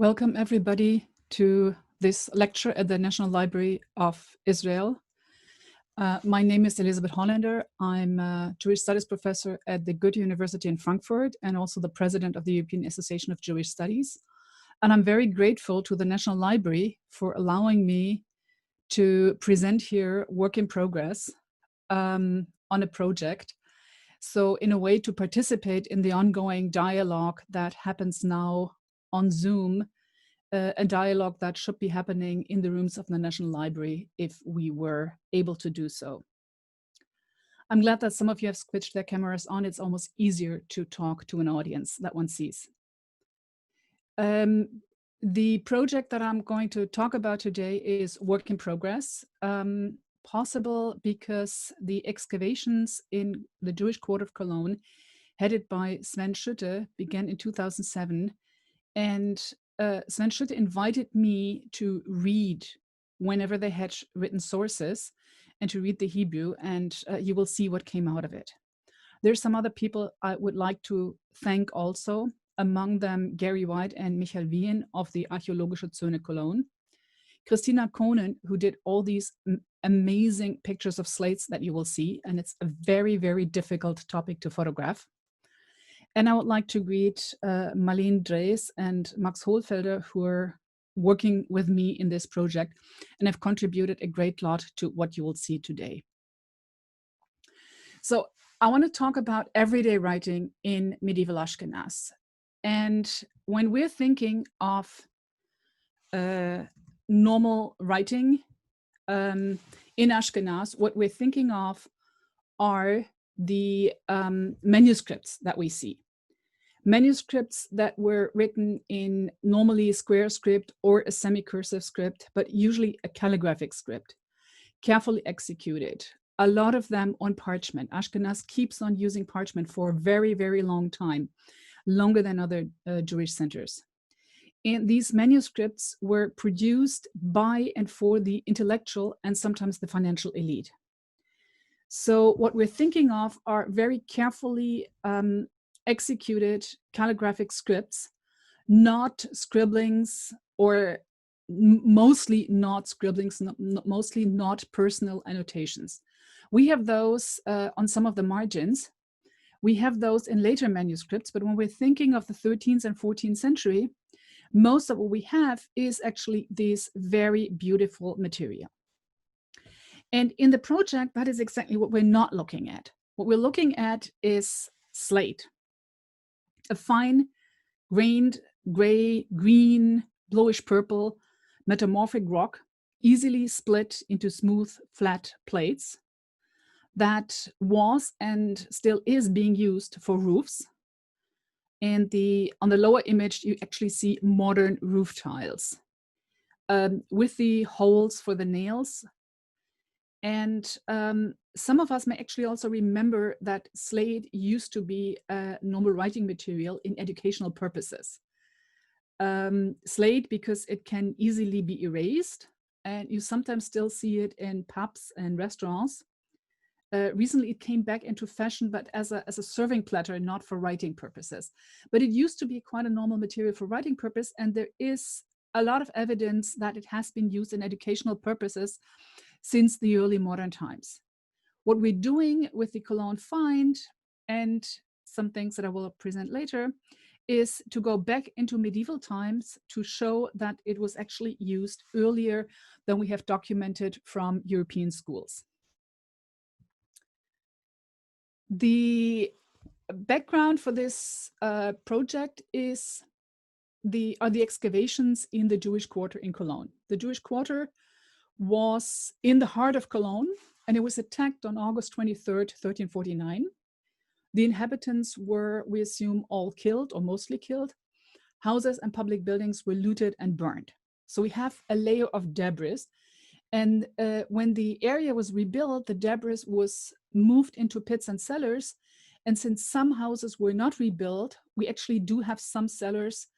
Welcome everybody to this lecture at the National Library of Israel. My name is Elisabeth Hollender. I'm a Jewish Studies professor at the Goethe-Universität in Frankfurt and also the president of the European Association of Jewish Studies. And I'm very grateful to the National Library for allowing me to present here work in progress on a project. So in a way to participate in the ongoing dialogue that happens now on Zoom, a dialogue that should be happening in the rooms of the National Library if we were able to do so. I'm glad that some of you have switched their cameras on. It's almost easier to talk to an audience that one sees. The project that I'm going to talk about today is work in progress, possible because the excavations in the Jewish Quarter of Cologne, headed by Sven Schütte, began in 2007. And Sven Schütte invited me to read whenever they had written sources and to read the Hebrew, and you will see what came out of it. There's some other people I would like to thank also, among them Gary White and Michael Wien of the Archäologische Zone Cologne, Christina Kohnen, who did all these amazing pictures of slates that you will see, and it's a very, very difficult topic to photograph. And I would like to greet Marlene Drees and Max Hohlfelder, who are working with me in this project and have contributed a great lot to what you will see today. So I want to talk about everyday writing in medieval Ashkenaz. And when we're thinking of normal writing in Ashkenaz, what we're thinking of are the manuscripts that we see. Manuscripts that were written in normally square script or a semi-cursive script, but usually a calligraphic script, carefully executed, a lot of them on parchment. Ashkenaz keeps on using parchment for a very, very long time, longer than other Jewish centers. And these manuscripts were produced by and for the intellectual and sometimes the financial elite. So what we're thinking of are very carefully executed calligraphic scripts, not scribblings, or mostly not scribblings, mostly not personal annotations. We have those on some of the margins. We have those in later manuscripts, but when we're thinking of the 13th and 14th century, most of what we have is actually this very beautiful material. And in the project, that is exactly what we're not looking at. What we're looking at is slate, a fine grained gray, green, bluish purple, metamorphic rock, easily split into smooth, flat plates that was and still is being used for roofs. And on the lower image, you actually see modern roof tiles with the holes for the nails. And some of us may actually also remember that slate used to be a normal writing material in educational purposes. Slate because it can easily be erased, and you sometimes still see it in pubs and restaurants. Recently it came back into fashion, but as a serving platter, not for writing purposes. But it used to be quite a normal material for writing purpose, and there is a lot of evidence that it has been used in educational purposes since the early modern times. What we're doing with the Cologne find, and some things that I will present later, is to go back into medieval times to show that it was actually used earlier than we have documented from European schools. The background for this project are the excavations in the Jewish Quarter in Cologne. The Jewish Quarter was in the heart of Cologne, and it was attacked on August 23rd, 1349. The inhabitants were, we assume, all killed or mostly killed. Houses and public buildings were looted and burned. So we have a layer of debris. And when the area was rebuilt, the debris was moved into pits and cellars. And since some houses were not rebuilt, we actually do have some cellars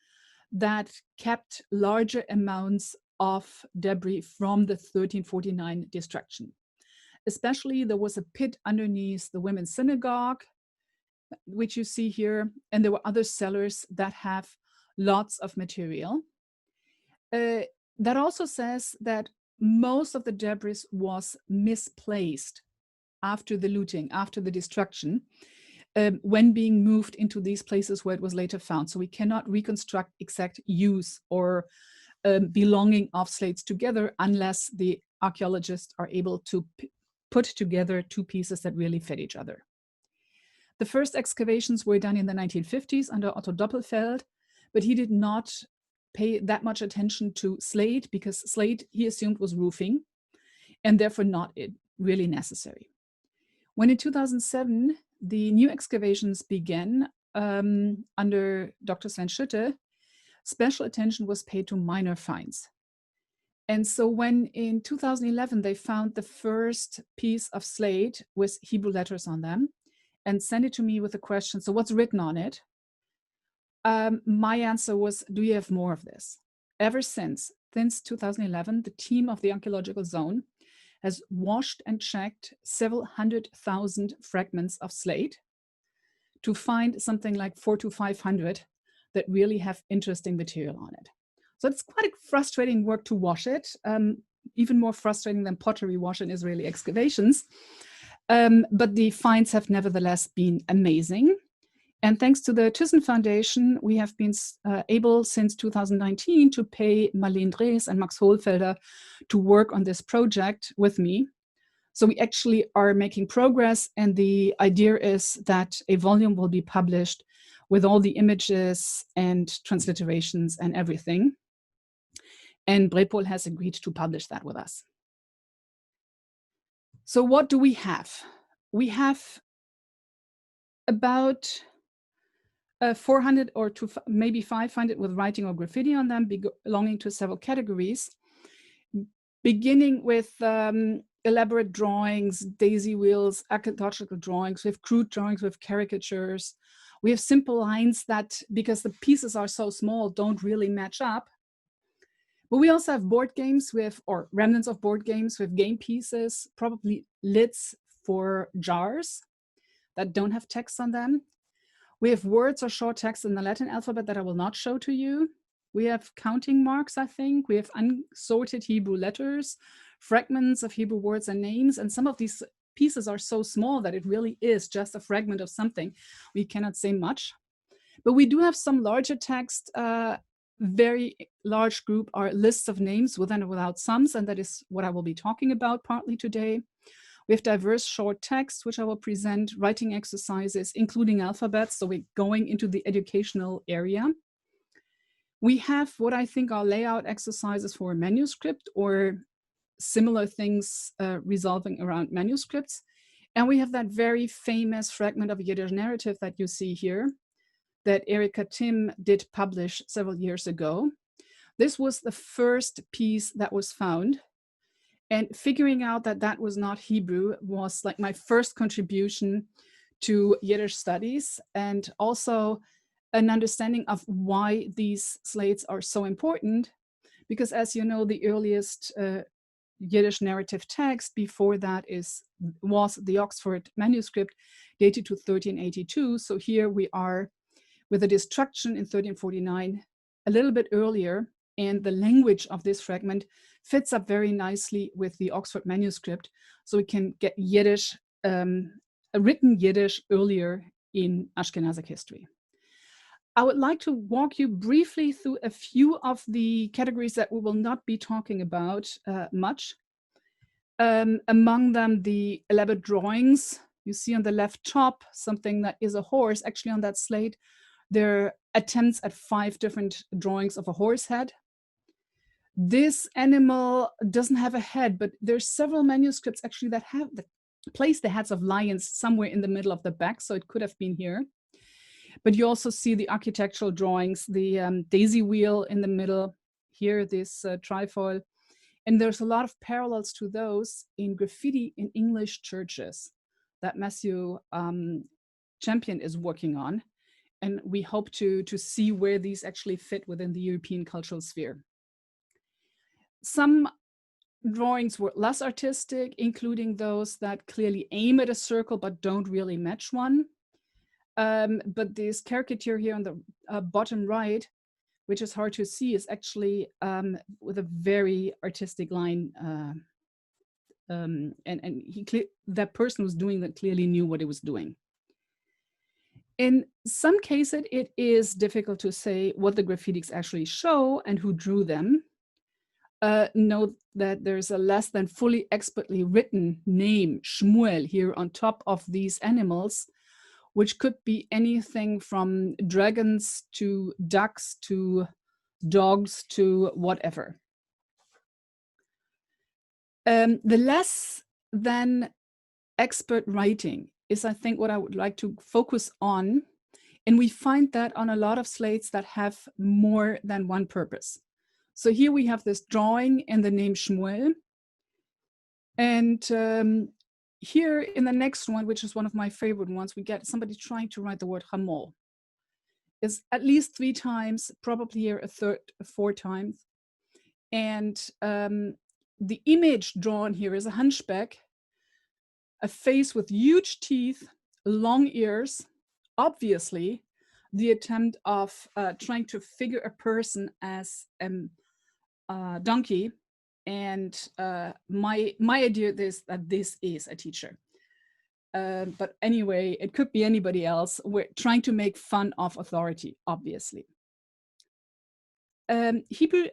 that kept larger amounts of debris from the 1349 destruction. Especially there was a pit underneath the women's synagogue, which you see here, and there were other cellars that have lots of material. that also says that most of the debris was misplaced after the looting, after the destruction, when being moved into these places where it was later found. So we cannot reconstruct exact use or belonging of slates together unless the archaeologists are able to put together two pieces that really fit each other. The first excavations were done in the 1950s under Otto Doppelfeld, but he did not pay that much attention to slate because slate, he assumed, was roofing and therefore not really necessary. When in 2007, the new excavations began under Dr. Sven Schütte, special attention was paid to minor finds. And so when in 2011, they found the first piece of slate with Hebrew letters on them and sent it to me with a question, so what's written on it? My answer was, do you have more of this? Ever since 2011, the team of the archaeological zone has washed and checked several 100,000 fragments of slate to find something like 400 to 500 that really have interesting material on it. So it's quite a frustrating work to wash it, even more frustrating than pottery wash in Israeli excavations. But the finds have nevertheless been amazing. And thanks to the Thyssen Foundation, we have been able since 2019 to pay Marlene Drees and Max Hohlfelder to work on this project with me. So we actually are making progress, and the idea is that a volume will be published with all the images and transliterations and everything. And Brepol has agreed to publish that with us. So what do we have? We have about 400 or maybe 500 with writing or graffiti on them, belonging to several categories, beginning with elaborate drawings, daisy wheels, archaeological drawings. We have crude drawings with caricatures. We have simple lines that, because the pieces are so small, don't really match up. But we also have board games or remnants of board games with game pieces, probably lids for jars that don't have text on them. We have words or short text in the Latin alphabet that I will not show to you. We have counting marks, I think. We have unsorted Hebrew letters, fragments of Hebrew words and names. And some of these pieces are so small that it really is just a fragment of something. We cannot say much. But we do have some larger text. Very large group are lists of names with and without sums, and that is what I will be talking about partly today. We have diverse short text, which I will present, writing exercises, including alphabets, so we're going into the educational area. We have what I think are layout exercises for a manuscript or similar things resolving around manuscripts. And we have that very famous fragment of a Yiddish narrative that you see here, that Erika Tim did publish several years ago. This was the first piece that was found. And figuring out that that was not Hebrew was like my first contribution to Yiddish studies, and also an understanding of why these slates are so important. Because as you know, the earliest Yiddish narrative text before that was the Oxford manuscript dated to 1382. So here we are with the destruction in 1349, a little bit earlier, and the language of this fragment fits up very nicely with the Oxford manuscript. So we can get Yiddish, written Yiddish earlier in Ashkenazic history. I would like to walk you briefly through a few of the categories that we will not be talking about much. Among them, the elaborate drawings. You see on the left top something that is a horse. Actually, on that slate, there are attempts at 5 different drawings of a horse head. This animal doesn't have a head, but there's several manuscripts actually that have place the heads of lions somewhere in the middle of the back, so it could have been here. But you also see the architectural drawings, the daisy wheel in the middle, here this trifoil. And there's a lot of parallels to those in graffiti in English churches that Matthew Champion is working on. And we hope to see where these actually fit within the European cultural sphere. Some drawings were less artistic, including those that clearly aim at a circle but don't really match one. But this caricature here on the bottom right which is hard to see, is actually with a very artistic line. And that person who's doing that clearly knew what he was doing. In some cases, it is difficult to say what the graffitis actually show and who drew them. Note that there's a less than fully expertly written name, Shmuel, here on top of these animals, which could be anything from dragons to ducks to dogs to whatever. The less than expert writing is, I think, what I would like to focus on. And we find that on a lot of slates that have more than one purpose. So here we have this drawing and the name Shmuel. And here in the next one, which is one of my favorite ones, we get somebody trying to write the word Hamor. It's at least 3 times, probably here a 4 times. And the image drawn here is a hunchback, a face with huge teeth, long ears, obviously the attempt of trying to figure a person as a donkey. And my idea is that this is a teacher. But anyway, it could be anybody else. We're trying to make fun of authority, obviously. Hebrew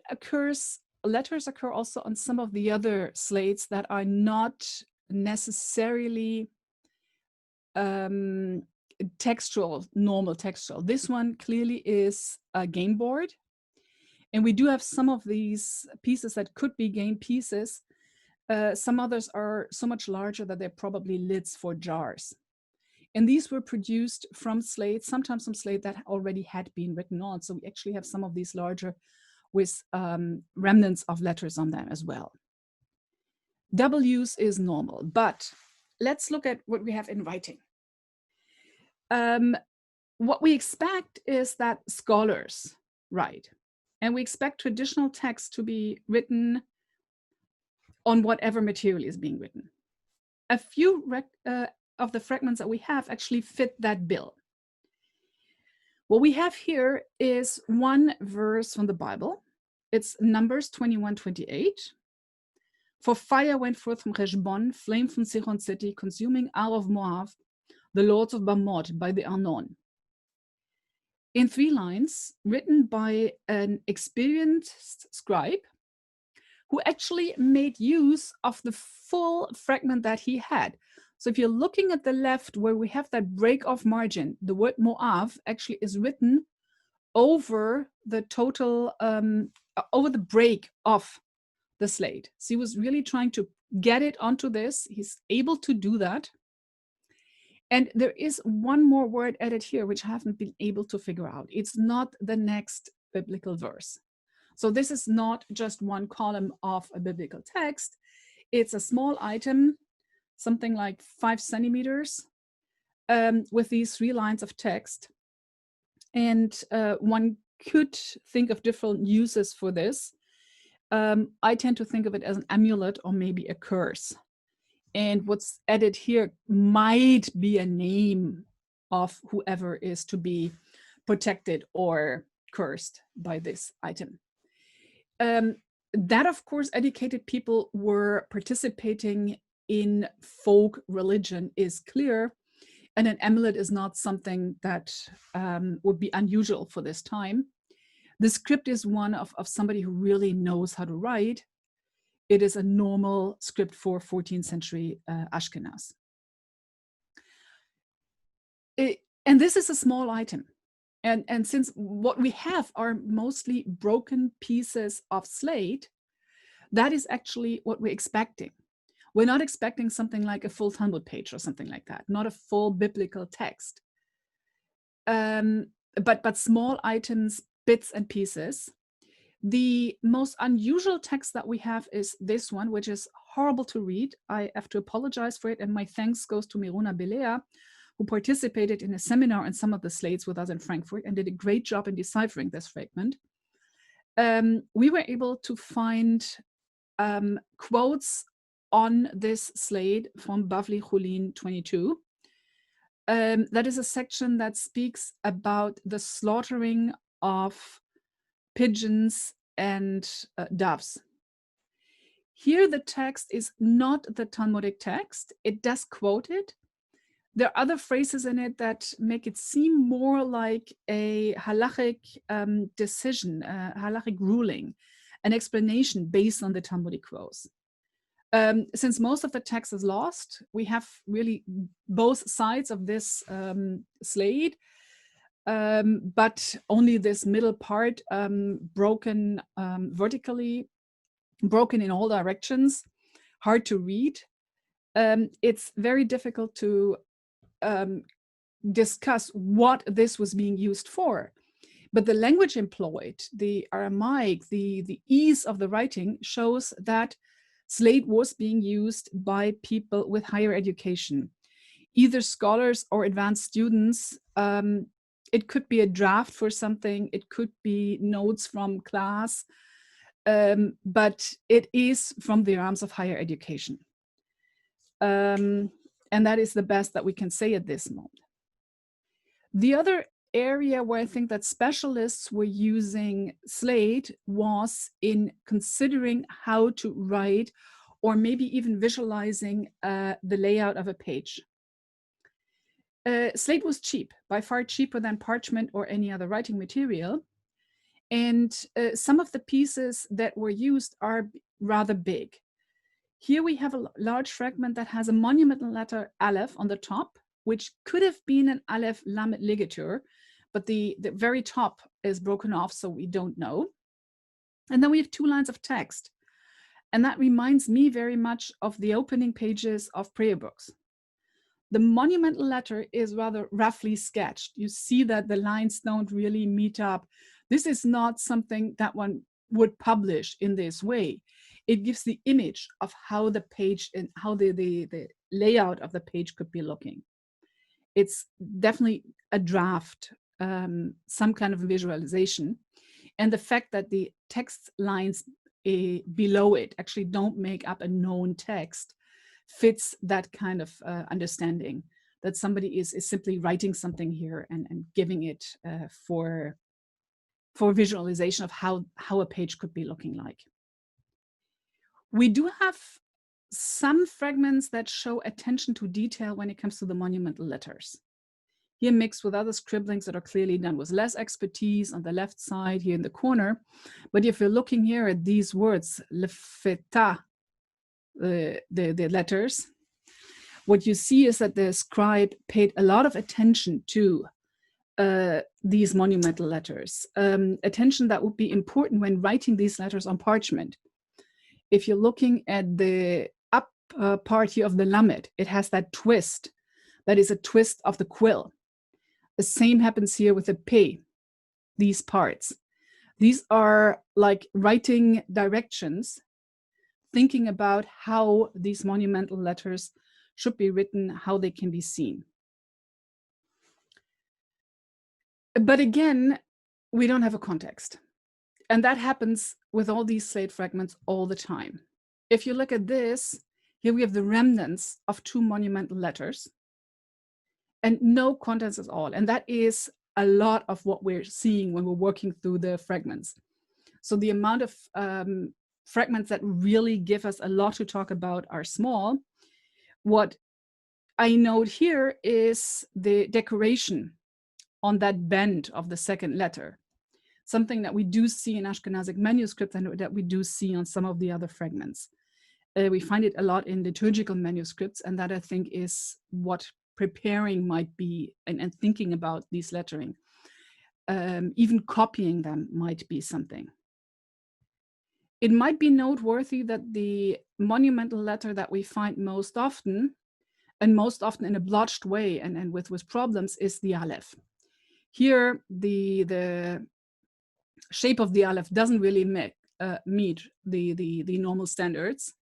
letters occur also on some of the other slates that are not necessarily textual, normal textual. This one clearly is a game board. And we do have some of these pieces that could be game pieces. Some others are so much larger that they're probably lids for jars. And these were produced from slates, sometimes some slate that already had been written on. So we actually have some of these larger with remnants of letters on them as well. W's is normal, but let's look at what we have in writing. What we expect is that scholars write, and we expect traditional text to be written on whatever material is being written. A few of the fragments that we have actually fit that bill. What we have here is one verse from the Bible. It's Numbers 21:28. For fire went forth from Heshbon, flame from Sihon city, consuming Ar of Moab, the lords of Bamoth by the Arnon. In 3 lines, written by an experienced scribe who actually made use of the full fragment that he had. So if you're looking at the left where we have that break off margin, the word Moab actually is written over the total, over the break of the slate. So he was really trying to get it onto this. He's able to do that. And there is one more word added here, which I haven't been able to figure out. It's not the next biblical verse. So this is not just one column of a biblical text. It's a small item, something like 5 centimeters, with these 3 lines of text. And one could think of different uses for this. I tend to think of it as an amulet or maybe a curse. And what's added here might be a name of whoever is to be protected or cursed by this item. That, of course, educated people were participating in folk religion is clear. And an amulet is not something that would be unusual for this time. The script is one of somebody who really knows how to write. It is a normal script for 14th century Ashkenaz. And this is a small item. And since what we have are mostly broken pieces of slate, that is actually what we're expecting. We're not expecting something like a full Talmud page or something like that, not a full biblical text. But small items, bits and pieces. The most unusual text that we have is this one, which is horrible to read. I have to apologize for it, and my thanks goes to Miruna Belea, who participated in a seminar on some of the slates with us in Frankfurt and did a great job in deciphering this fragment. We were able to find quotes on this slate from Bavli Chulin 22. That is a section that speaks about the slaughtering of pigeons, and doves. Here the text is not the Talmudic text. It does quote it. There are other phrases in it that make it seem more like a halachic decision, a halachic ruling, an explanation based on the Talmudic quotes. Since most of the text is lost, we have really both sides of this slate, but only this middle part broken vertically, broken in all directions, hard to read. It's very difficult to discuss what this was being used for. But the language employed, the Aramaic, the ease of the writing shows that Slate was being used by people with higher education, either scholars or advanced students. It could be a draft for something, it could be notes from class, but it is from the realms of higher education. And that is the best that we can say at this moment. The other area where I think that specialists were using Slate was in considering how to write, or maybe even visualizing the layout of a page. Slate was cheap, by far cheaper than parchment or any other writing material. And some of the pieces that were used are rather big. Here we have a large fragment that has a monumental letter Aleph on the top, which could have been an Aleph Lamed ligature, but the very top is broken off, so we don't know. And then we have 2 lines of text. And that reminds me very much of the opening pages of prayer books. The monumental letter is rather roughly sketched. You see that the lines don't really meet up. This is not something that one would publish in this way. It gives the image of how the page and how the layout of the page could be looking. It's definitely a draft, some kind of visualization. And the fact that the text lines below it actually don't make up a known text fits that kind of understanding that somebody is simply writing something here and giving it for visualization of how a page could be looking like. We do have some fragments that show attention to detail when it comes to the monumental letters. Here mixed with other scribblings that are clearly done with less expertise on the left side here in the corner. But if you're looking here at these words, lefeta, the letters, what you see is that the scribe paid a lot of attention to these monumental letters, attention that would be important when writing these letters on parchment. If you're looking at the up part here of the lamed, it has that twist. That is a twist of the quill. The same happens here with the P, these parts. These are like writing directions, thinking about how these monumental letters should be written, how they can be seen. But again, we don't have a context. And that happens with all these slate fragments all the time. If you look at this, here we have the remnants of 2 monumental letters and no context at all. And that is a lot of what we're seeing when we're working through the fragments. So the amount of fragments that really give us a lot to talk about are small. What I note here is the decoration on that bend of the second letter, something that we do see in Ashkenazic manuscripts and that we do see on some of the other fragments. We find it a lot in liturgical manuscripts, and that I think is what preparing might be and thinking about these lettering. Even copying them might be something. It might be noteworthy that the monumental letter that we find most often, and most often in a blotched way and with problems, is the Aleph. Here, the shape of the Aleph doesn't really meet the normal standards,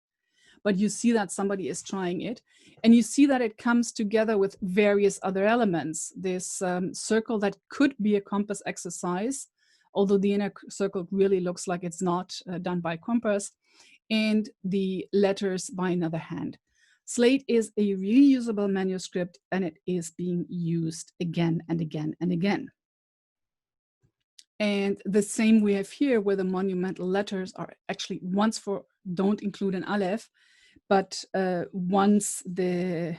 but you see that somebody is trying it. And you see that it comes together with various other elements. This circle that could be a compass exercise, although the inner circle really looks like it's not done by compass, and the letters by another hand. Slate is a reusable manuscript, and it is being used again and again and again. And the same we have here, where the monumental letters are actually don't include an aleph, but once the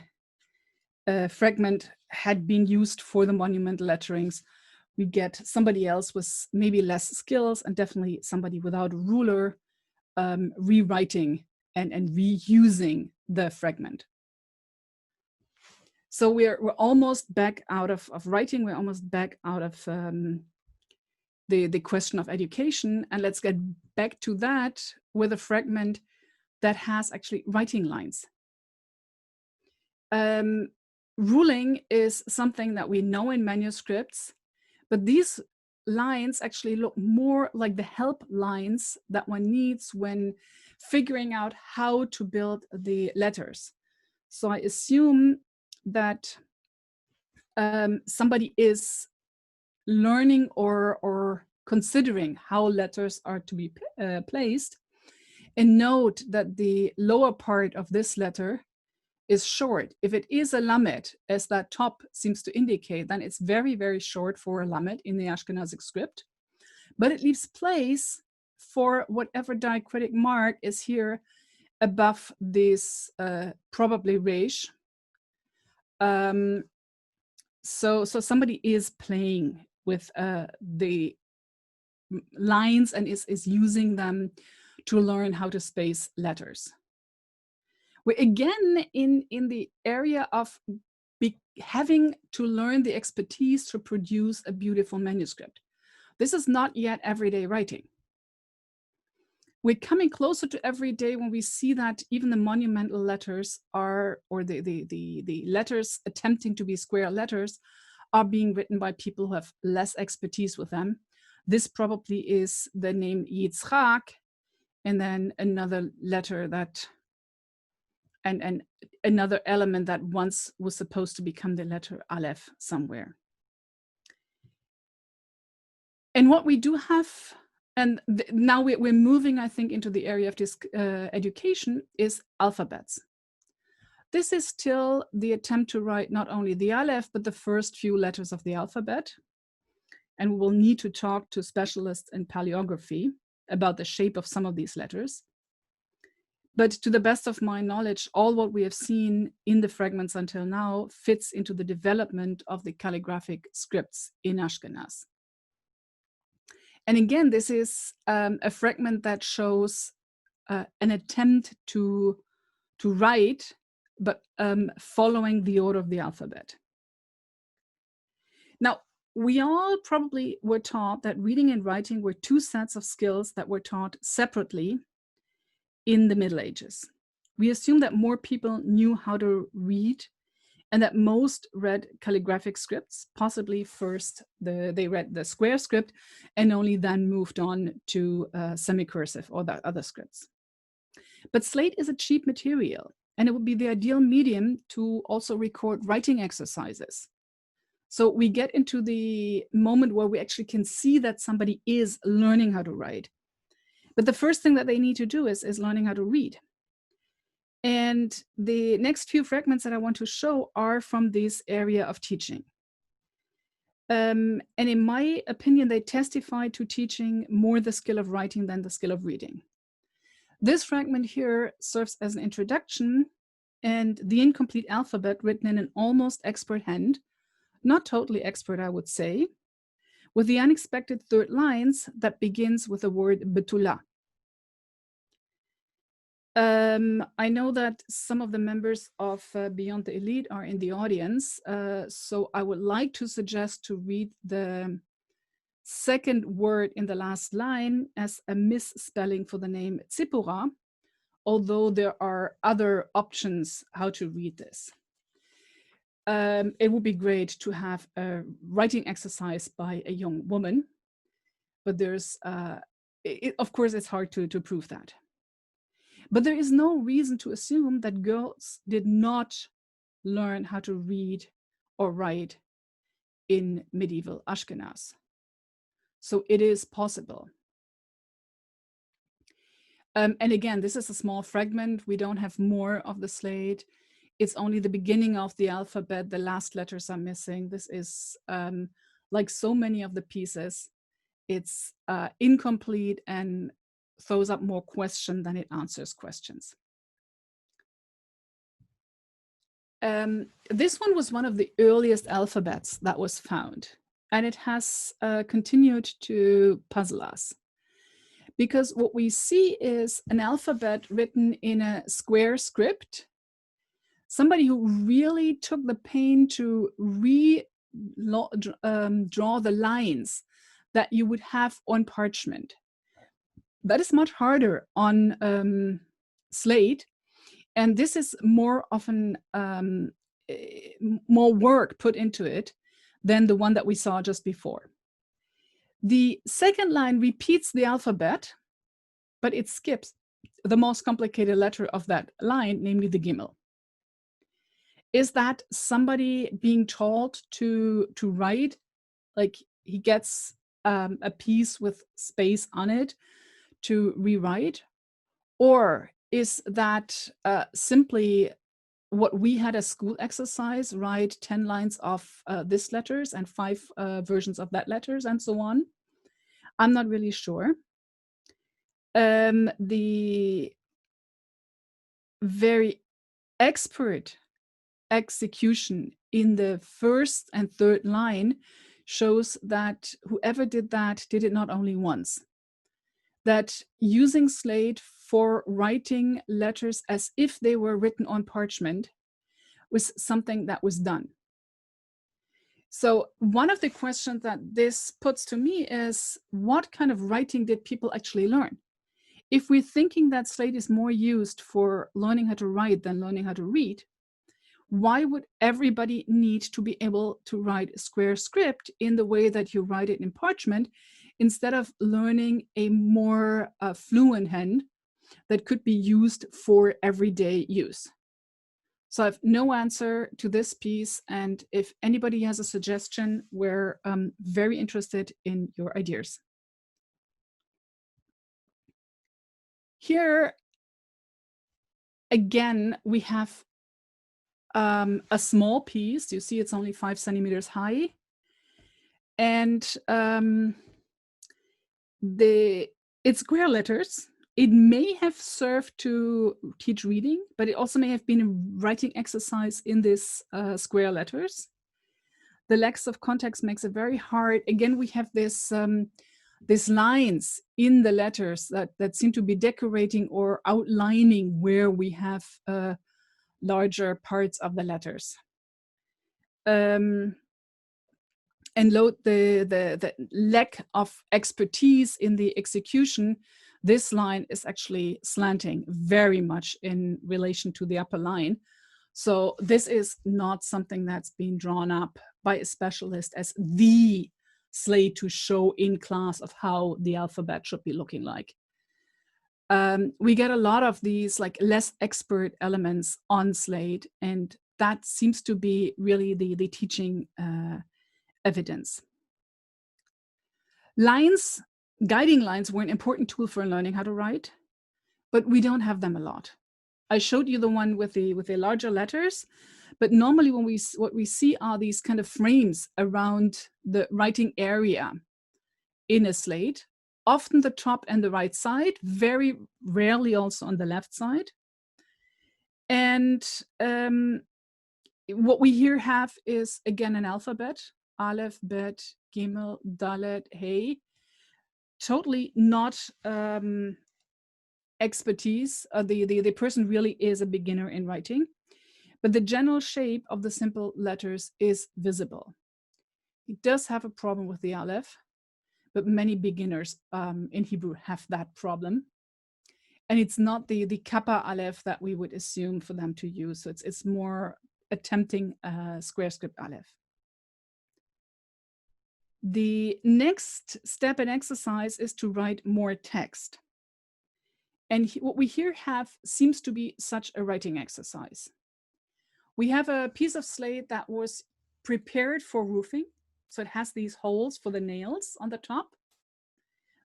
fragment had been used for the monumental letterings, we get somebody else with maybe less skills, and definitely somebody without a ruler, rewriting and reusing the fragment. So we're almost back out of writing. We're almost back out of the question of education. And let's get back to that with a fragment that has actually writing lines. Ruling is something that we know in manuscripts, but these lines actually look more like the help lines that one needs when figuring out how to build the letters. So I assume that somebody is learning or considering how letters are to be placed, and note that the lower part of this letter is short. If it is a lamed, as that top seems to indicate, then it's very, very short for a lamed in the Ashkenazic script. But it leaves place for whatever diacritic mark is here above this probably resh. So somebody is playing with the lines and is using them to learn how to space letters. We're again in the area of having to learn the expertise to produce a beautiful manuscript. This is not yet everyday writing. We're coming closer to everyday when we see that even the monumental letters are, or the letters attempting to be square letters, are being written by people who have less expertise with them. This probably is the name Yitzchak, and then another letter that, and another element that once was supposed to become the letter Aleph somewhere. And what we do have, and now we're moving, I think, into the area of this education, is alphabets. This is still the attempt to write not only the Aleph, but the first few letters of the alphabet. And we will need to talk to specialists in paleography about the shape of some of these letters. But to the best of my knowledge, all what we have seen in the fragments until now fits into the development of the calligraphic scripts in Ashkenaz. And again, this is a fragment that shows an attempt to write, but following the order of the alphabet. Now, we all probably were taught that reading and writing were two sets of skills that were taught separately in the Middle Ages. We assume that more people knew how to read and that most read calligraphic scripts. Possibly first they read the square script and only then moved on to semicursive or the other scripts. But slate is a cheap material, and it would be the ideal medium to also record writing exercises. So we get into the moment where we actually can see that somebody is learning how to write. But the first thing that they need to do is learning how to read. And the next few fragments that I want to show are from this area of teaching. And in my opinion, they testify to teaching more the skill of writing than the skill of reading. This fragment here serves as an introduction, and the incomplete alphabet written in an almost expert hand, not totally expert, I would say, with the unexpected third lines that begins with the word betula. I know that some of the members of Beyond the Elite are in the audience, so I would like to suggest to read the second word in the last line as a misspelling for the name Tzipora, although there are other options how to read this. It would be great to have a writing exercise by a young woman, but there's, of course, it's hard to prove that. But there is no reason to assume that girls did not learn how to read or write in medieval Ashkenaz. So it is possible. And again, this is a small fragment. We don't have more of the slate. It's only the beginning of the alphabet. The last letters are missing. This is, like so many of the pieces, it's incomplete and throws up more questions than it answers questions. This one was one of the earliest alphabets that was found, and it has continued to puzzle us. Because what we see is an alphabet written in a square script. Somebody who really took the pain to draw the lines that you would have on parchment. That is much harder on slate, and this is more often more work put into it than the one that we saw just before. The second line repeats the alphabet, but it skips the most complicated letter of that line, namely the Gimel. Is that somebody being told to write, like he gets a piece with space on it to rewrite? Or is that simply what we had as school exercise, write 10 lines of this letters and 5 versions of that letters and so on? I'm not really sure. The very expert execution in the first and third line shows that whoever did that did it not only once. That using slate for writing letters as if they were written on parchment was something that was done. So one of the questions that this puts to me is, what kind of writing did people actually learn? If we're thinking that slate is more used for learning how to write than learning how to read, why would everybody need to be able to write a square script in the way that you write it in parchment, instead of learning a more fluent hand that could be used for everyday use? So I have no answer to this piece, and if anybody has a suggestion, we're very interested in your ideas. Here, again, we have a small piece. You see it's only 5 centimeters high. And it's square letters. It may have served to teach reading, but it also may have been a writing exercise in this square letters. The lack of context makes it very hard. Again, we have this these lines in the letters that seem to be decorating or outlining where we have larger parts of the letters. And the lack of expertise in the execution, this line is actually slanting very much in relation to the upper line. So this is not something that's been drawn up by a specialist as the slate to show in class of how the alphabet should be looking like. We get a lot of these like less expert elements on slate, and that seems to be really the teaching evidence. Lines, guiding lines were an important tool for learning how to write, but we don't have them a lot. I showed you the one with the larger letters, but normally what we see are these kind of frames around the writing area in a slate, often the top and the right side, very rarely also on the left side. And what we here have is, again, an alphabet, Aleph, Bet, Gimel, Dalet, Hey. Totally not expertise. The person really is a beginner in writing, but the general shape of the simple letters is visible. He does have a problem with the Aleph, but many beginners in Hebrew have that problem. And it's not the kappa Aleph that we would assume for them to use. So it's more attempting square script Aleph. The next step in exercise is to write more text. And what we here have seems to be such a writing exercise. We have a piece of slate that was prepared for roofing. So it has these holes for the nails on the top.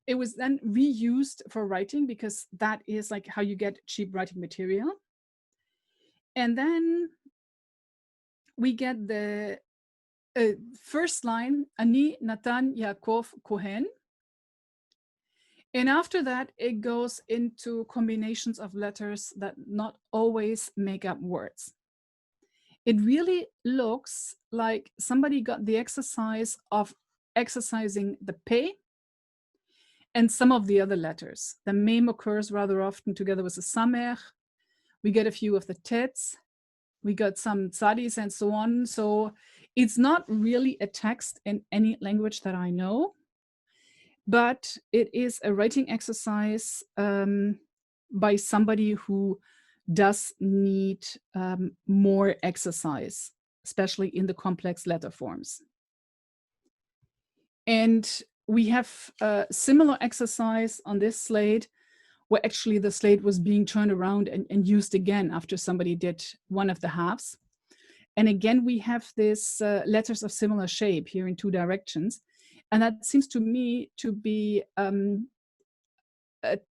It was then reused for writing because that is like how you get cheap writing material. And then we get the first line, Ani Natan Yaakov Kohen. And after that, it goes into combinations of letters that not always make up words. It really looks like somebody got the exercise of exercising the P and some of the other letters. The Mem occurs rather often together with the Samech. We get a few of the Tets. We got some Tzadis and so on. So it's not really a text in any language that I know, but it is a writing exercise by somebody who does need more exercise, especially in the complex letter forms. And we have a similar exercise on this slate, where actually the slate was being turned around and used again after somebody did one of the halves. And again, we have this letters of similar shape here in two directions. And that seems to me to be a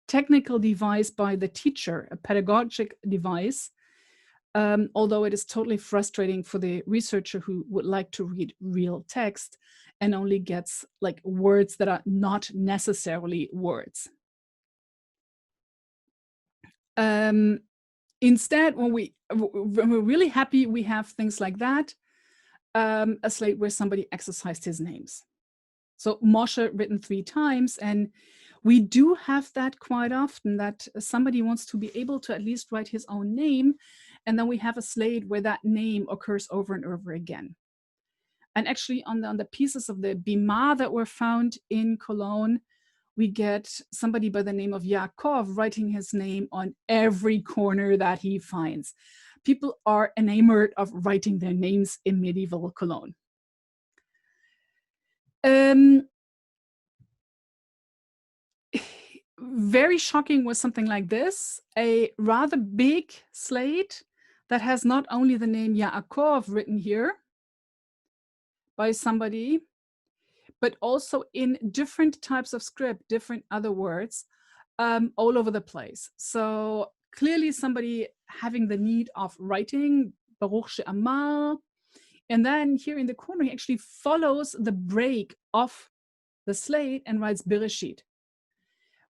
technical device by the teacher, a pedagogic device, although it is totally frustrating for the researcher who would like to read real text and only gets like words that are not necessarily words. Instead, when we're really happy, we have things like that, a slate where somebody exercised his names. So Moshe written 3 times, and we do have that quite often, that somebody wants to be able to at least write his own name, and then we have a slate where that name occurs over and over again. And actually on the pieces of the Bima that were found in Cologne, we get somebody by the name of Yaakov writing his name on every corner that he finds. People are enamored of writing their names in medieval Cologne. Very shocking was something like this, a rather big slate that has not only the name Yaakov written here by somebody, but also in different types of script, different other words, all over the place. So clearly somebody having the need of writing, Baruch She'amar, and then here in the corner, he actually follows the break of the slate and writes Bereshit.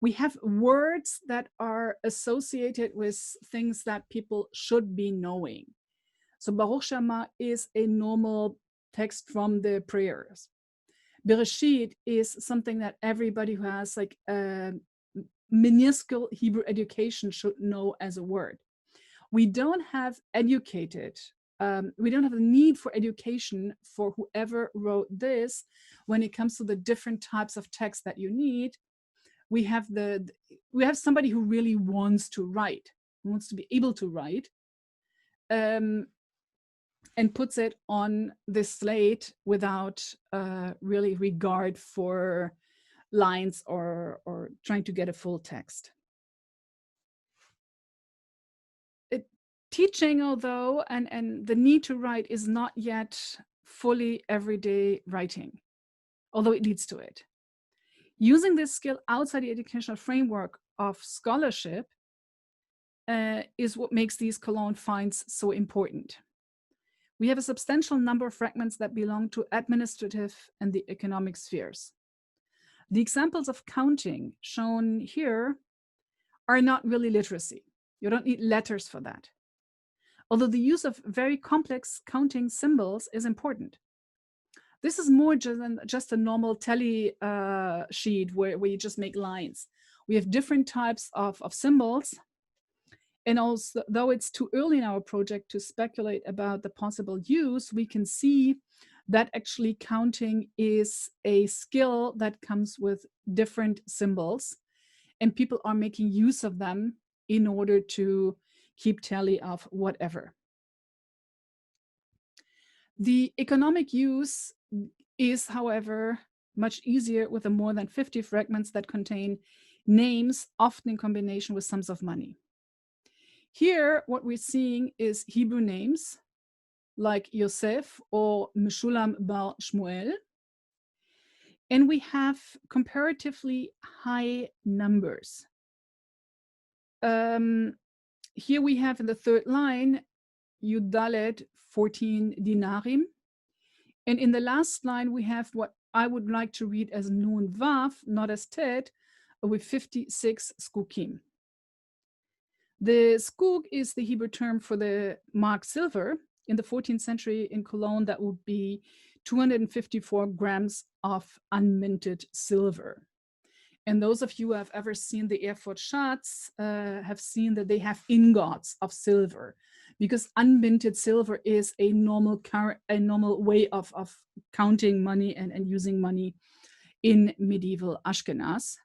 We have words that are associated with things that people should be knowing. So Baruch She'amar is a normal text from the prayers. Bereshit is something that everybody who has like a minuscule Hebrew education should know as a word. We don't have educated, we don't have the need for education for whoever wrote this when it comes to the different types of text that you need. We have somebody who really wants to write, who wants to be able to write, and puts it on this slate without really regard for lines or trying to get a full text. Teaching, although, and the need to write is not yet fully everyday writing, although it leads to it. Using this skill outside the educational framework of scholarship is what makes these Cologne finds so important. We have a substantial number of fragments that belong to administrative and the economic spheres. The examples of counting shown here are not really literacy. You don't need letters for that. Although the use of very complex counting symbols is important. This is more than just a normal tally sheet where you just make lines. We have different types of symbols. And also, though it's too early in our project to speculate about the possible use, we can see that actually counting is a skill that comes with different symbols, and people are making use of them in order to keep tally of whatever. The economic use is, however, much easier with the more than 50 fragments that contain names, often in combination with sums of money. Here, what we're seeing is Hebrew names like Yosef or Meshulam bar Shmuel. And we have comparatively high numbers. Here we have in the third line, Yudalet 14 dinarim. And in the last line, we have what I would like to read as Nun Vav, not as Tet, with 56 skukim. The skuk is the Hebrew term for the mark silver. In the 14th century in Cologne, that would be 254 grams of unminted silver. And those of you who have ever seen the Erfurt Schatz have seen that they have ingots of silver, because unminted silver is a normal way of counting money and using money in medieval Ashkenaz.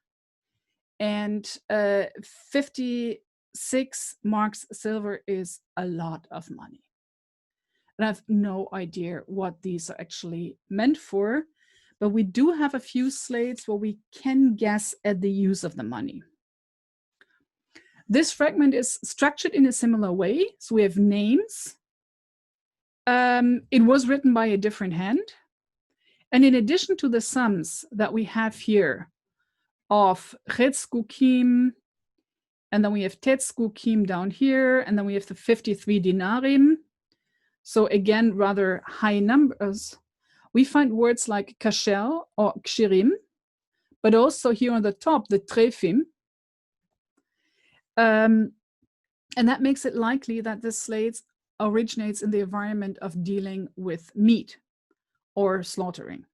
And 56 marks silver is a lot of money. And I have no idea what these are actually meant for, but we do have a few slates where we can guess at the use of the money. This fragment is structured in a similar way. So we have names. It was written by a different hand. And in addition to the sums that we have here of Chetzkukim, and then we have Tetzkukim down here, and then we have the 53 dinarim. So again, rather high numbers. We find words like kasher or kshirim, but also here on the top, the trefim. And that makes it likely that the slates originates in the environment of dealing with meat or slaughtering.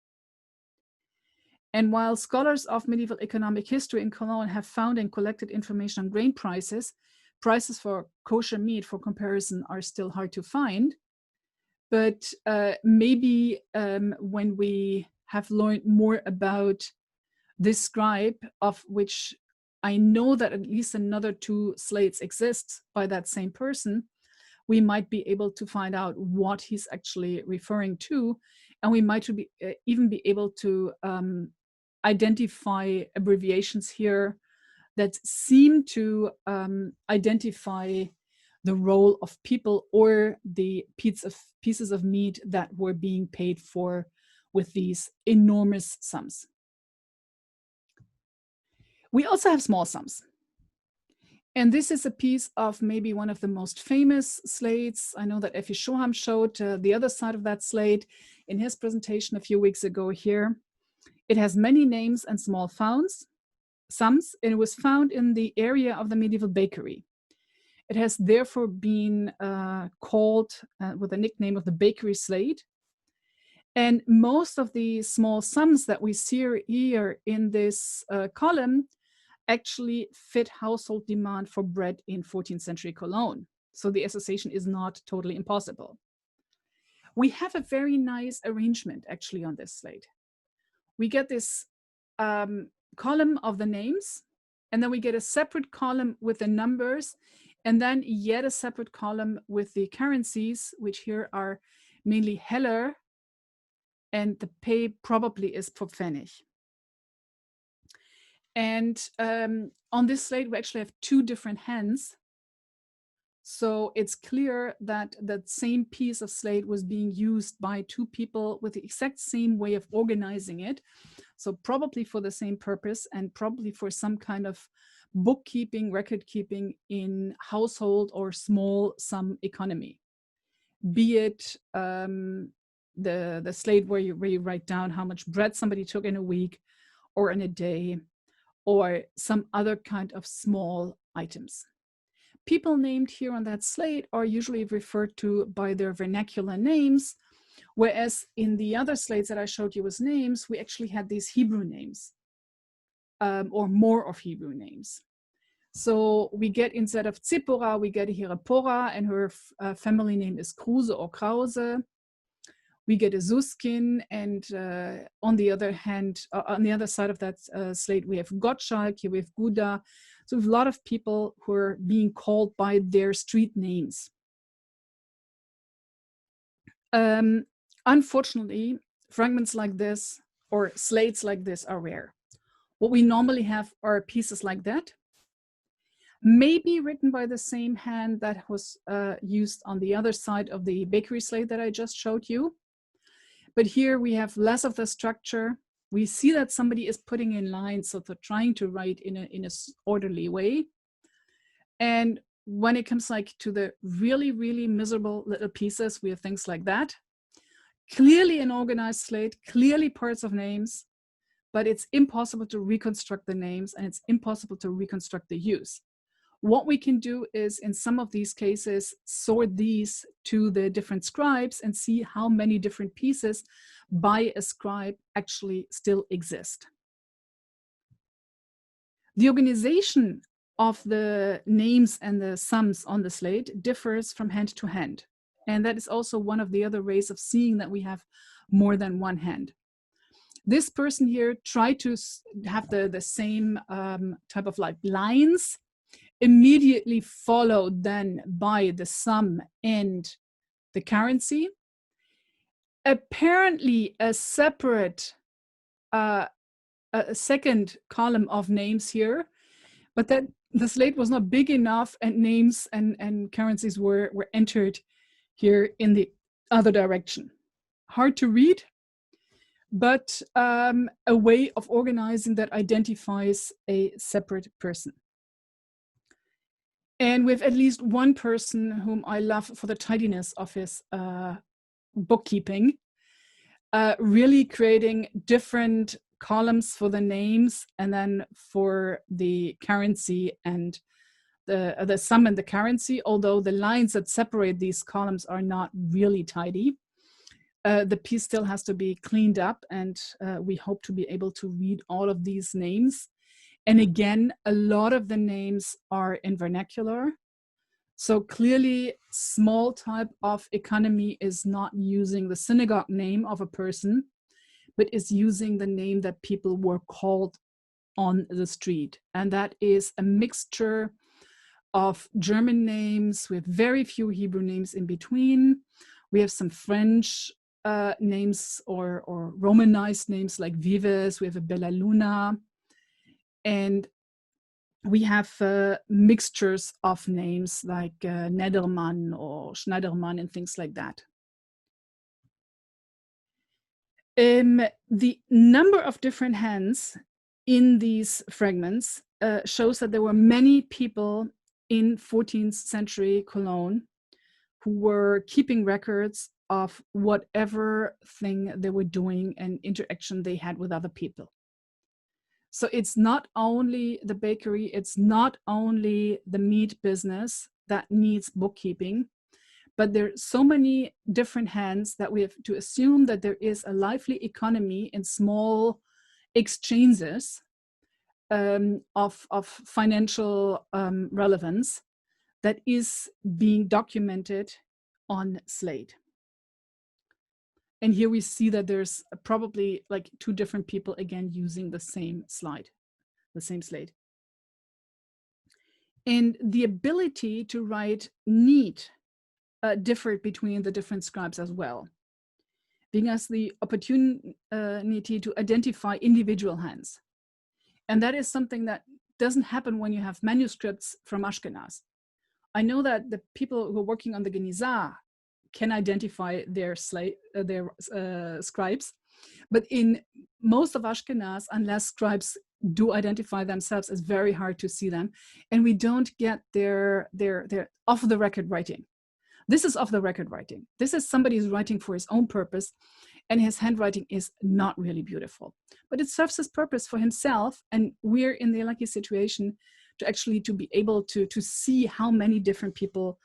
And while scholars of medieval economic history in Cologne have found and collected information on grain prices, prices for kosher meat for comparison are still hard to find. But maybe when we have learned more about this scribe, of which I know that at least another 2 slates exist by that same person, we might be able to find out what he's actually referring to. And we might even be able to identify abbreviations here that seem to identify the role of people or the pieces of meat that were being paid for with these enormous sums. We also have small sums. And this is a piece of maybe one of the most famous slates. I know that Effie Shoham showed the other side of that slate in his presentation a few weeks ago here. It has many names and small sums, and it was found in the area of the medieval bakery. It has therefore been called with the nickname of the bakery slate. And most of the small sums that we see here in this column actually fit household demand for bread in 14th century Cologne. So the association is not totally impossible. We have a very nice arrangement actually on this slate. We get this column of the names, and then we get a separate column with the numbers, and then yet a separate column with the currencies, which here are mainly Heller, and the pay probably is Pfennig. And on this slate, we actually have 2 different hands. So it's clear that that same piece of slate was being used by 2 people with the exact same way of organizing it. So probably for the same purpose, and probably for some kind of bookkeeping, record keeping in household or small sum economy. Be it the slate where you write down how much bread somebody took in a week or in a day, or some other kind of small items. People named here on that slate are usually referred to by their vernacular names, whereas in the other slates that I showed you as names, we actually had these Hebrew names, or more of Hebrew names. So we get, instead of Zipporah, we get here a Porah, and her family name is Kruse or Krause. We get a Suskin, and on the other hand, on the other side of that slate, we have Gottschalk, here we have Guda. So we have a lot of people who are being called by their street names. Unfortunately, fragments like this or slates like this are rare. What we normally have are pieces like that, maybe written by the same hand that was used on the other side of the bakery slate that I just showed you. But here we have less of the structure. We see that somebody is putting in lines, so they're trying to write in a orderly way. And when it comes like to the really, really miserable little pieces, we have things like that. Clearly an organized slate, clearly parts of names, but it's impossible to reconstruct the names, and it's impossible to reconstruct the use. What we can do is, in some of these cases, sort these to the different scribes and see how many different pieces by a scribe actually still exist. The organization of the names and the sums on the slate differs from hand to hand. And that is also one of the other ways of seeing that we have more than one hand. This person here tried to have the same type of like lines, immediately followed then by the sum and the currency. Apparently a separate, a second column of names here, but that the slate was not big enough, and names and currencies were entered here in the other direction. Hard to read, but a way of organizing that identifies a separate person. And with at least one person whom I love for the tidiness of his bookkeeping, really creating different columns for the names and then for the currency and the sum and the currency, although the lines that separate these columns are not really tidy. The piece still has to be cleaned up, and we hope to be able to read all of these names. And again, a lot of the names are in vernacular. So clearly, small type of economy is not using the synagogue name of a person, but is using the name that people were called on the street. And that is a mixture of German names with very few Hebrew names in between. We have some French names or Romanized names like Vives. We have a Bella Luna. And we have mixtures of names like Nedermann or Schneidermann and things like that. The number of different hands in these fragments shows that there were many people in 14th century Cologne who were keeping records of whatever thing they were doing and interaction they had with other people. So it's not only the bakery, it's not only the meat business that needs bookkeeping, but there are so many different hands that we have to assume that there is a lively economy in small exchanges of financial relevance that is being documented on slate. And here we see that there's probably like two different people again using the same slate. And the ability to write neat differed between the different scribes as well, giving us the opportunity to identify individual hands. And that is something that doesn't happen when you have manuscripts from Ashkenaz. I know that the people who are working on the Genizah can identify their scribes, but in most of Ashkenaz, unless scribes do identify themselves, it's very hard to see them, and we don't get their off-the-record writing. This is off-the-record writing. This is somebody who's writing for his own purpose, and his handwriting is not really beautiful, but it serves his purpose for himself, and we're in the lucky situation to actually to be able to see how many different people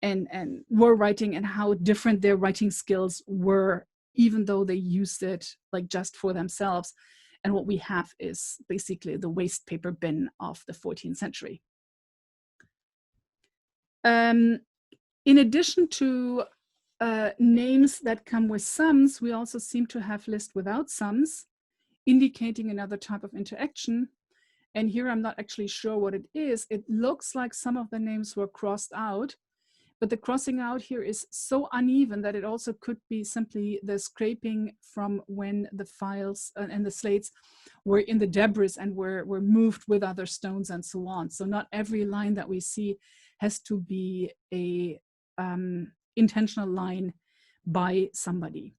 and were writing and how different their writing skills were, even though they used it like just for themselves. And what we have is basically the waste paper bin of the 14th century. In addition to names that come with sums, we also seem to have lists without sums, indicating another type of interaction. And here I'm not actually sure what it is. It looks like some of the names were crossed out, but the crossing out here is so uneven that it also could be simply the scraping from when the files and the slates were in the debris and were moved with other stones and so on. So not every line that we see has to be a intentional line by somebody.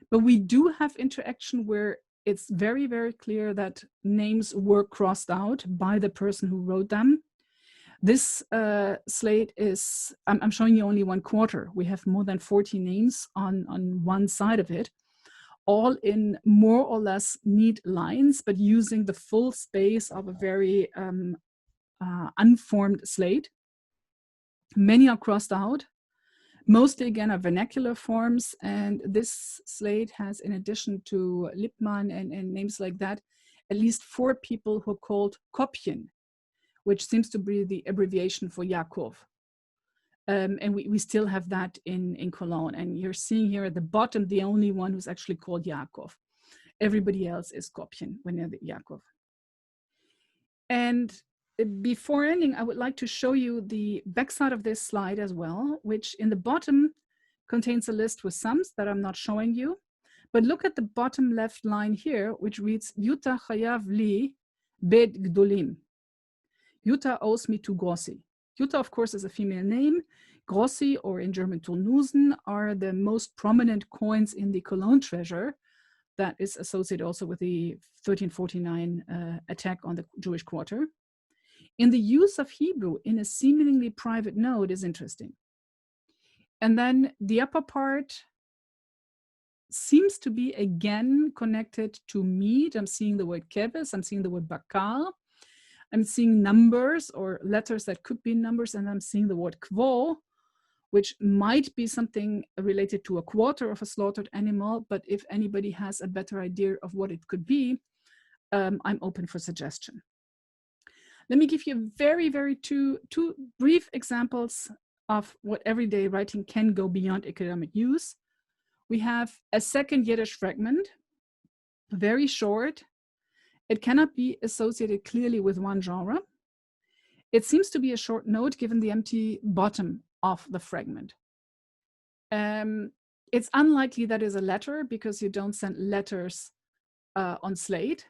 But we do have interaction where it's very, very clear that names were crossed out by the person who wrote them. This slate is, I'm showing you only 1/4. We have more than 40 names on one side of it. all in more or less neat lines, but using the full space of a very unformed slate. Many are crossed out. Mostly, again, are vernacular forms. And this slate has, in addition to Lippmann and names like that, at least 4 people who are called Kopjen, which seems to be the abbreviation for Yakov. And we still have that in Cologne. And you're seeing here at the bottom, the only one who's actually called Yakov. Everybody else is Kopjen when they're the Yakov. And before ending, I would like to show you the backside of this slide as well, which in the bottom contains a list with sums that I'm not showing you. But look at the bottom left line here, which reads, Yuta chayav li bed gdolim. Yuta owes me to Grossi. Yuta, of course, is a female name. Grossi, or in German Turnusen, are the most prominent coins in the Cologne treasure that is associated also with the 1349 attack on the Jewish quarter. In the use of Hebrew in a seemingly private note is interesting. And then the upper part seems to be again connected to meat. I'm seeing the word keves, I'm seeing the word bakar, I'm seeing numbers or letters that could be numbers, and I'm seeing the word kvo, which might be something related to a quarter of a slaughtered animal, but if anybody has a better idea of what it could be, I'm open for suggestion. Let me give you very two brief examples of what everyday writing can go beyond academic use. We have a second Yiddish fragment, very short. It cannot be associated clearly with one genre. It seems to be a short note given the empty bottom of the fragment. It's unlikely that is a letter because you don't send letters on slate.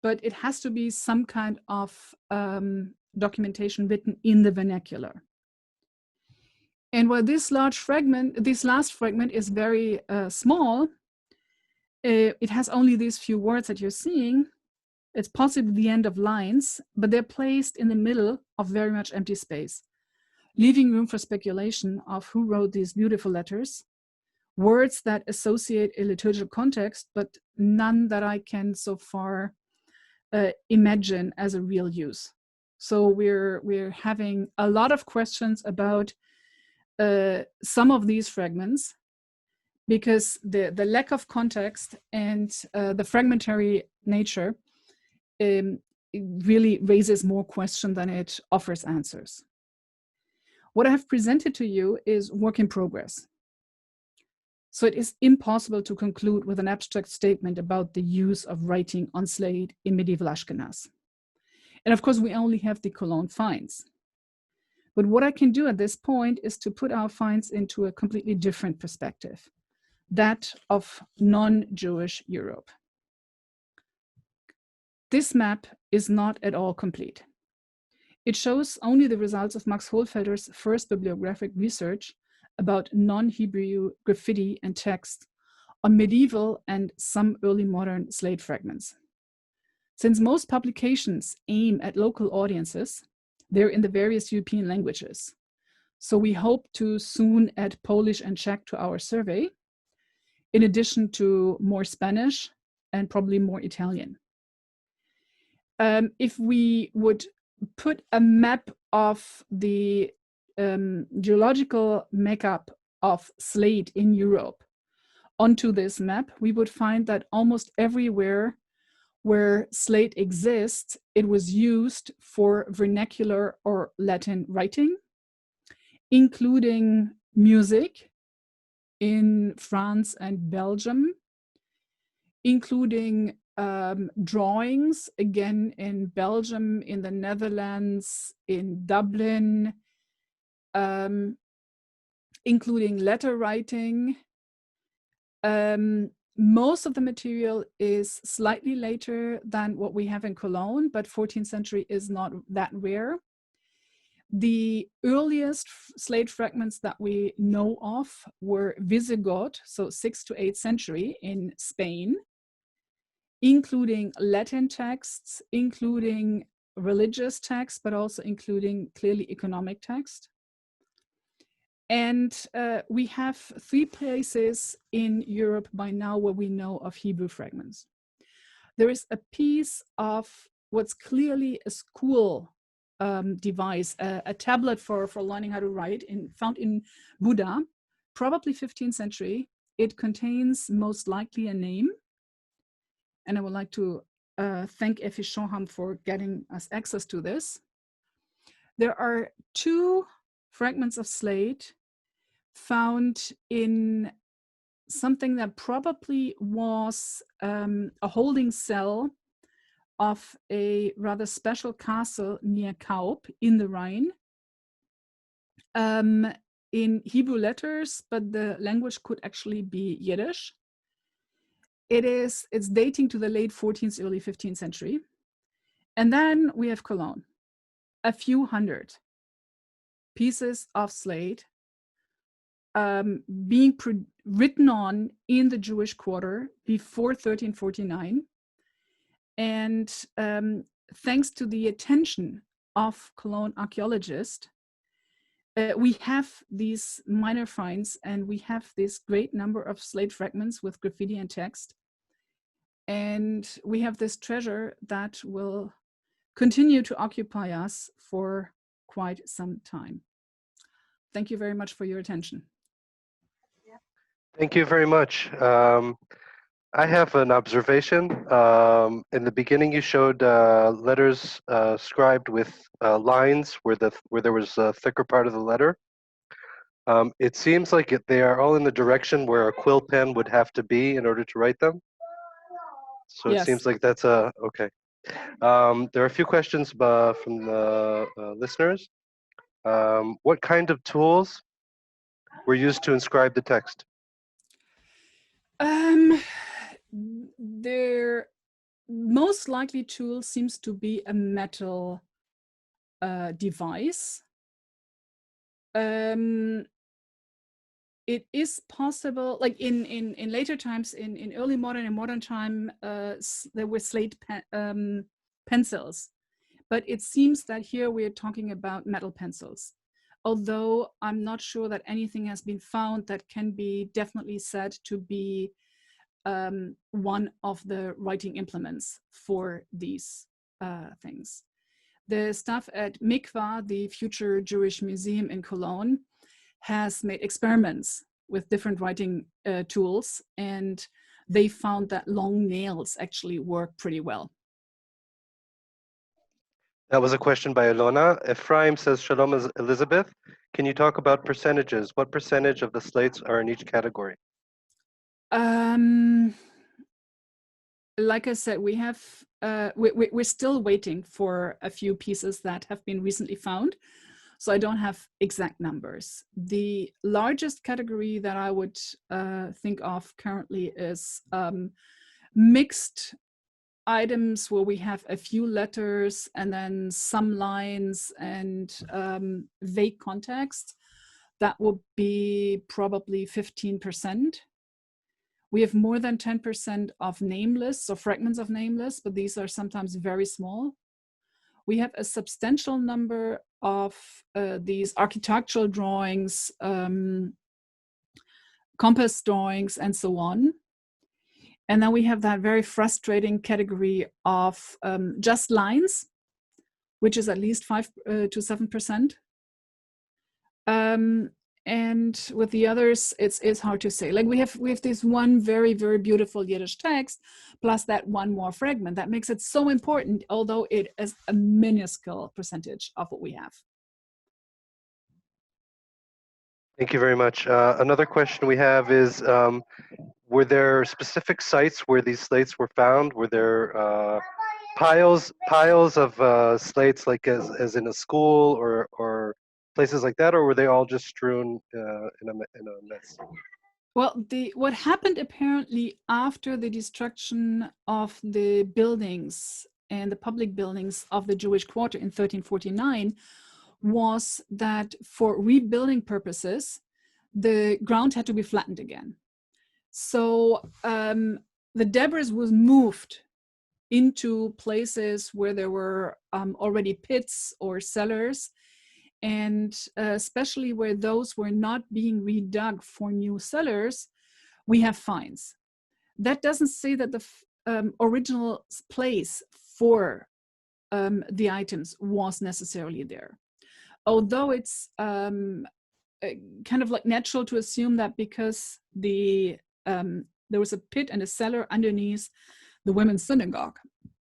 But it has to be some kind of documentation written in the vernacular. And while this last fragment is very small, it has only these few words that you're seeing. It's possibly the end of lines, but they're placed in the middle of very much empty space, leaving room for speculation of who wrote these beautiful letters, words that associate a liturgical context, but none that I can so far imagine as a real use. So we're having a lot of questions about some of these fragments because the lack of context and the fragmentary nature it really raises more questions than it offers answers. What I have presented to you is work in progress. So it is impossible to conclude with an abstract statement about the use of writing on slate in medieval Ashkenaz. And of course, we only have the Cologne finds. But what I can do at this point is to put our finds into a completely different perspective, that of non-Jewish Europe. This map is not at all complete. It shows only the results of Max Hohlfelder's first bibliographic research about non-Hebrew graffiti and text on medieval and some early modern slate fragments. Since most publications aim at local audiences, they're in the various European languages. So we hope to soon add Polish and Czech to our survey, in addition to more Spanish and probably more Italian. If we would put a map of the geological makeup of slate in Europe onto this map, we would find that almost everywhere where slate exists, it was used for vernacular or Latin writing, including music in France and Belgium, including drawings, again in Belgium, in the Netherlands, in Dublin, including letter writing. Most of the material is slightly later than what we have in Cologne, but 14th century is not that rare. The earliest slate fragments that we know of were Visigoth, so 6th to 8th century in Spain, including Latin texts, including religious texts, but also including clearly economic text. And we have 3 places in Europe by now where we know of Hebrew fragments. There is a piece of what's clearly a school device, a tablet for learning how to write, found in Buda, probably 15th century. It contains most likely a name. And I would like to thank Effie Shoham for getting us access to this. There are 2 fragments of slate found in something that probably was a holding cell of a rather special castle near Kaup in the Rhine, in Hebrew letters, but the language could actually be Yiddish. It's dating to the late 14th, early 15th century. And then we have Cologne, a few hundred pieces of slate being written on in the Jewish quarter before 1349. And thanks to the attention of Cologne archaeologists, we have these minor finds, and we have this great number of slate fragments with graffiti and text. And we have this treasure that will continue to occupy us for quite some time. Thank you very much for your attention. Thank you very much. I have an observation. In the beginning, you showed letters scribed with lines where there was a thicker part of the letter. It seems like they are all in the direction where a quill pen would have to be in order to write them. So Yes. It seems like that's okay. There are a few questions from the listeners. What kind of tools were used to inscribe the text? Their most likely tool seems to be a metal device. It is possible, like in later times, in early modern and modern time, there were slate pencils, but it seems that here we are talking about metal pencils. Although I'm not sure that anything has been found that can be definitely said to be one of the writing implements for these things. The staff at Mikva, the future Jewish museum in Cologne, has made experiments with different writing tools, and they found that long nails actually work pretty well. That was a question by Ilona. Ephraim says, Shalom, Elizabeth. Can you talk about percentages? What percentage of the slates are in each category? Like I said, we have we're still waiting for a few pieces that have been recently found, so I don't have exact numbers. The largest category that I would think of currently is mixed items where we have a few letters and then some lines and vague context. That would be probably 15%. We have more than 10% of name lists or fragments of name lists, but these are sometimes very small. We have a substantial number of these architectural drawings, compass drawings, and so on. And then we have that very frustrating category of just lines, which is at least 5 to 7%. And with the others, it's hard to say. Like we have this one very, very beautiful Yiddish text, plus that one more fragment that makes it so important, although it is a minuscule percentage of what we have. Thank you very much. Another question we have is, were there specific sites where these slates were found? Were there piles of slates, like as in a school or places like that, or were they all just strewn in a mess? Well, what happened apparently after the destruction of the buildings and the public buildings of the Jewish quarter in 1349 was that for rebuilding purposes, the ground had to be flattened again. So the debris was moved into places where there were already pits or cellars, And especially where those were not being redug for new sellers, we have finds. That doesn't say that the original place for the items was necessarily there. Although it's kind of like natural to assume that because there was a pit and a cellar underneath the women's synagogue,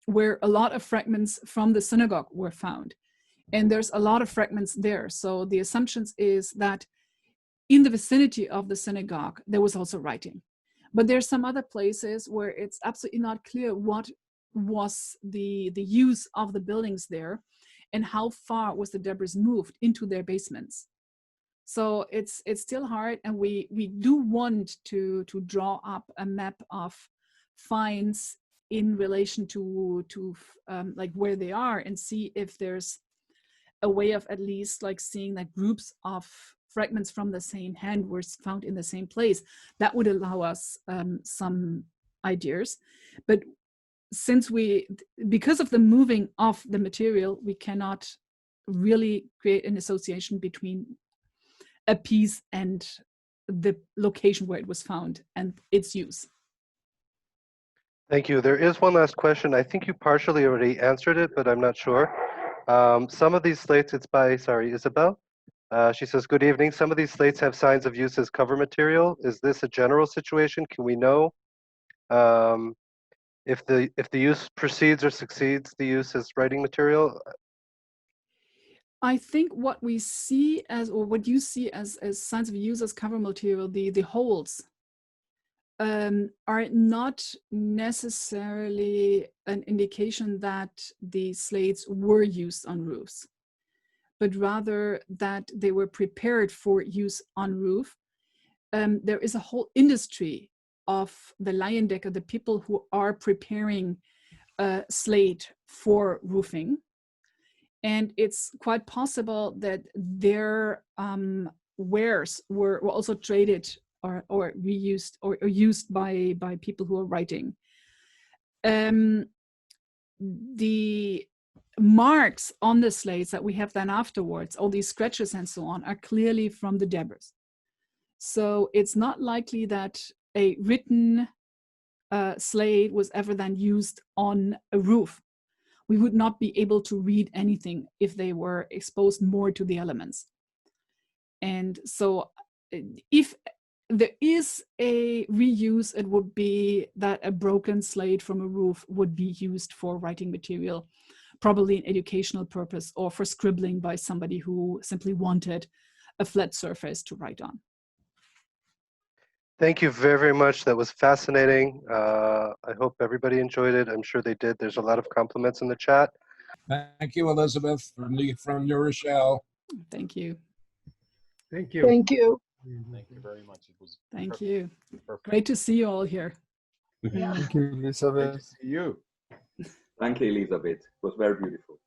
where a lot of fragments from the synagogue were found. And there's a lot of fragments there. So the assumption is that in the vicinity of the synagogue, there was also writing. But there's some other places where it's absolutely not clear what was the use of the buildings there and how far was the debris moved into their basements. So it's still hard, and we do want to draw up a map of finds in relation to like where they are, and see if there's a way of at least like seeing that groups of fragments from the same hand were found in the same place. That would allow us some ideas. But since because of the moving of the material, we cannot really create an association between a piece and the location where it was found and its use. Thank you. There is one last question. I think you partially already answered it, but I'm not sure. Some of these slates, it's by, sorry, Isabel. She says, good evening. Some of these slates have signs of use as cover material. Is this a general situation? Can we know if the use precedes or succeeds the use as writing material? I think what we see as, or what you see as signs of use as cover material, the holes, are not necessarily an indication that the slates were used on roofs, but rather that they were prepared for use on roof. There is a whole industry of the Leyendecker, the people who are preparing slate for roofing. And it's quite possible that their wares were also traded or reused or used by people who are writing. The marks on the slates that we have then afterwards, all these scratches and so on, are clearly from the debris. So it's not likely that a written slate was ever then used on a roof. We would not be able to read anything if they were exposed more to the elements. And so if there is a reuse, it would be that a broken slate from a roof would be used for writing material, probably an educational purpose or for scribbling by somebody who simply wanted a flat surface to write on. Thank you very, very much. That was fascinating. I hope everybody enjoyed it. I'm sure they did. There's a lot of compliments in the chat. Thank you, Elisabeth, from New Rochelle. Thank you. Thank you. Thank you. Thank you very much. It was Thank perfect. you. Perfect. Great to see you all here. Yeah. Thank you, Great to Elisabeth. see you. Thank you, Elisabeth. It was very beautiful.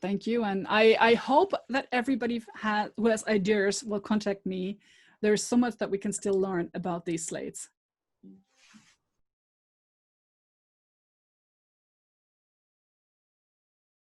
Thank you. And I hope that everybody who has ideas will contact me. There's so much that we can still learn about these slates.